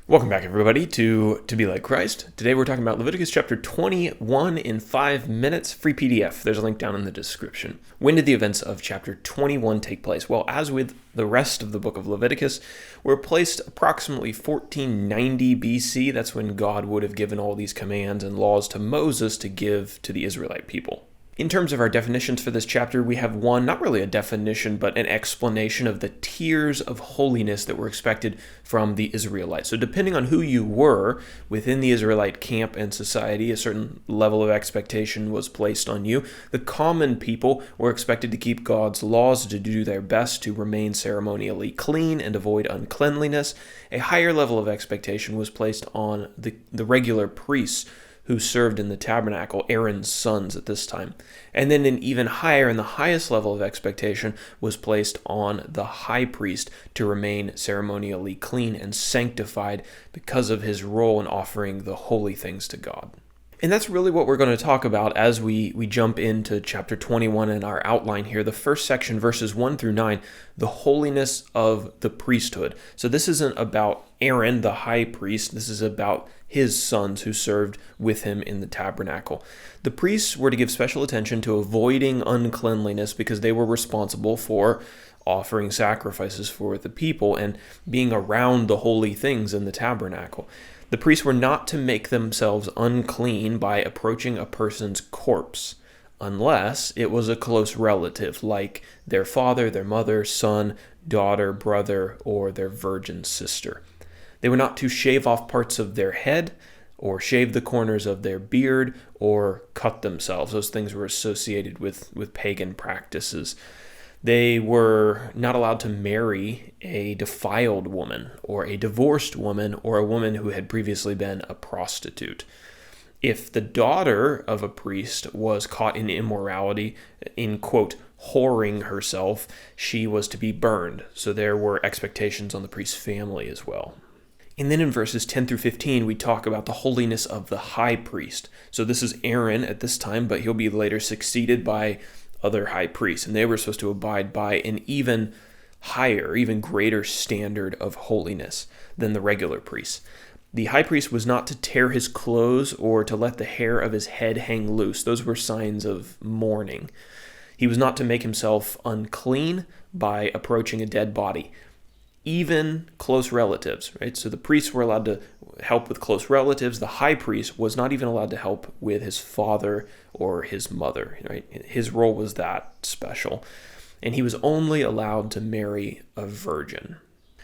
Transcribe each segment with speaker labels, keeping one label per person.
Speaker 1: Welcome back, everybody, to Be Like Christ. Today we're talking about Leviticus chapter 21 in 5 minutes. Free PDF. There's a link down in the description. When did the events of chapter 21 take place? Well, as with the rest of the book of Leviticus, we're placed approximately 1490 BC. That's when God would have given all these commands and laws to Moses to give to the Israelite people. In terms of our definitions for this chapter, we have one, not really a definition, but an explanation of the tiers of holiness that were expected from the Israelites. So depending on who you were within the Israelite camp and society, a certain level of expectation was placed on you. The common people were expected to keep God's laws, to do their best to remain ceremonially clean and avoid uncleanliness. A higher level of expectation was placed on the regular priests who served in the tabernacle, Aaron's sons at this time. And then an even higher and the highest level of expectation was placed on the high priest to remain ceremonially clean and sanctified because of his role in offering the holy things to God. And that's really what we're going to talk about as we jump into chapter 21 in our outline here. The first section, verses 1 through 9, the holiness of the priesthood. So this isn't about Aaron, the high priest. This is about his sons who served with him in the tabernacle. The priests were to give special attention to avoiding uncleanliness because they were responsible for offering sacrifices for the people and being around the holy things in the tabernacle. The priests were not to make themselves unclean by approaching a person's corpse, unless it was a close relative, like their father, their mother, son, daughter, brother, or their virgin sister. They were not to shave off parts of their head, or shave the corners of their beard, or cut themselves. Those things were associated with pagan practices. They were not allowed to marry a defiled woman, or a divorced woman, or a woman who had previously been a prostitute. If the daughter of a priest was caught in immorality, in quote, whoring herself, she was to be burned. So there were expectations on the priest's family as well. And then in verses 10 through 15, we talk about the holiness of the high priest. So this is Aaron at this time, but he'll be later succeeded by other high priests, and they were supposed to abide by an even higher, even greater standard of holiness than the regular priests. The high priest was not to tear his clothes or to let the hair of his head hang loose. Those were signs of mourning. He was not to make himself unclean by approaching a dead body, even close relatives, right? So the priests were allowed to help with close relatives. The high priest was not even allowed to help with his father or his mother, right? His role was that special. And he was only allowed to marry a virgin.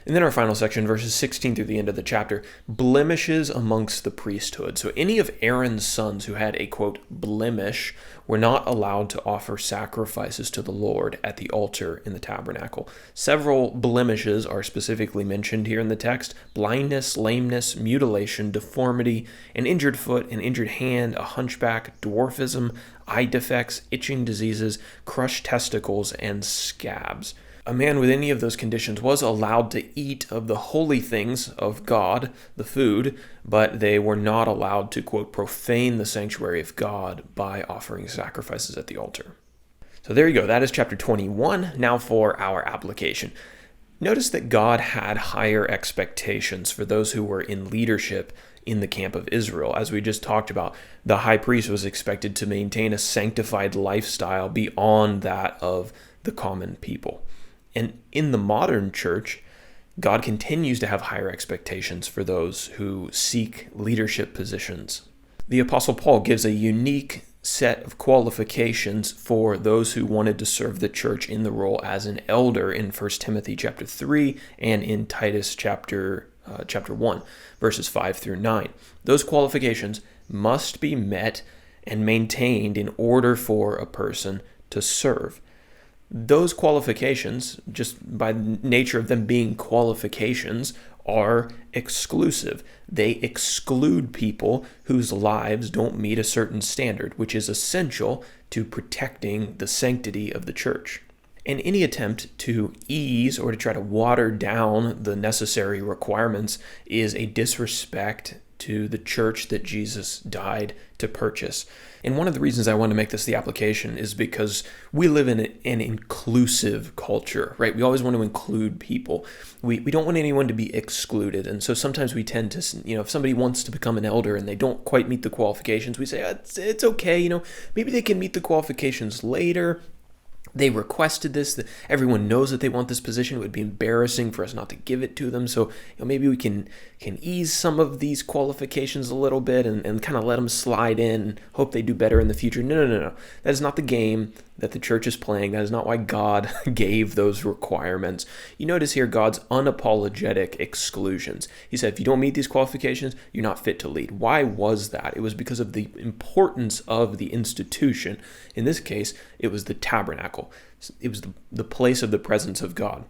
Speaker 1: And then our final section, verses 16 through the end of the chapter, blemishes amongst the priesthood. So any of Aaron's sons who had a, quote, blemish were not allowed to offer sacrifices to the Lord at the altar in the tabernacle. Several blemishes are specifically mentioned here in the text: blindness, lameness, mutilation, deformity, an injured foot, an injured hand, a hunchback, dwarfism, eye defects, itching diseases, crushed testicles, and scabs. A man with any of those conditions was allowed to eat of the holy things of God, the food, but they were not allowed to, quote, profane the sanctuary of God by offering sacrifices at the altar. So there you go. That is chapter 21. Now for our application. Notice that God had higher expectations for those who were in leadership in the camp of Israel. As we just talked about, the high priest was expected to maintain a sanctified lifestyle beyond that of the common people. And in the modern church, God continues to have higher expectations for those who seek leadership positions. The Apostle Paul gives a unique set of qualifications for those who wanted to serve the church in the role as an elder in 1 Timothy chapter 3 and in Titus chapter 1, verses 5 through 9. Those qualifications must be met and maintained in order for a person to serve. Those qualifications, just by nature of them being qualifications, are exclusive. They exclude people whose lives don't meet a certain standard, which is essential to protecting the sanctity of the church. And any attempt to ease or to try to water down the necessary requirements is a disrespect to the church that Jesus died to purchase. And one of the reasons I want to make this the application is because we live in an inclusive culture, right? We always want to include people. We don't want anyone to be excluded. And so sometimes we tend to, if somebody wants to become an elder and they don't quite meet the qualifications, we say, it's okay, maybe they can meet the qualifications later. They requested this. Everyone knows that they want this position. It would be embarrassing for us not to give it to them. So maybe we can ease some of these qualifications a little bit and kind of let them slide in and hope they do better in the future. No. That is not the game that the church is playing. That is not why God gave those requirements. You notice here God's unapologetic exclusions. He said, if you don't meet these qualifications, you're not fit to lead. Why was that? It was because of the importance of the institution. In this case, it was the tabernacle. It was the place of the presence of God.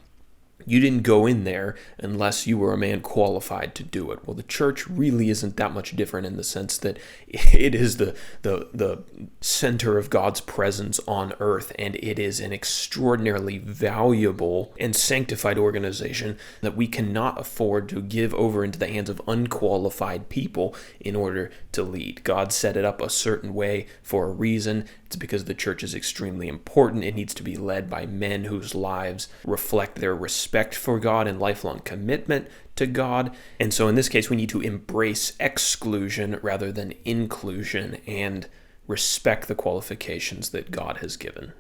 Speaker 1: You didn't go in there unless you were a man qualified to do it. Well, the church really isn't that much different in the sense that it is the center of God's presence on earth, and it is an extraordinarily valuable and sanctified organization that we cannot afford to give over into the hands of unqualified people in order to lead. God set it up a certain way for a reason. It's because the church is extremely important. It needs to be led by men whose lives reflect their respect for God and lifelong commitment to God. And so in this case, we need to embrace exclusion rather than inclusion and respect the qualifications that God has given.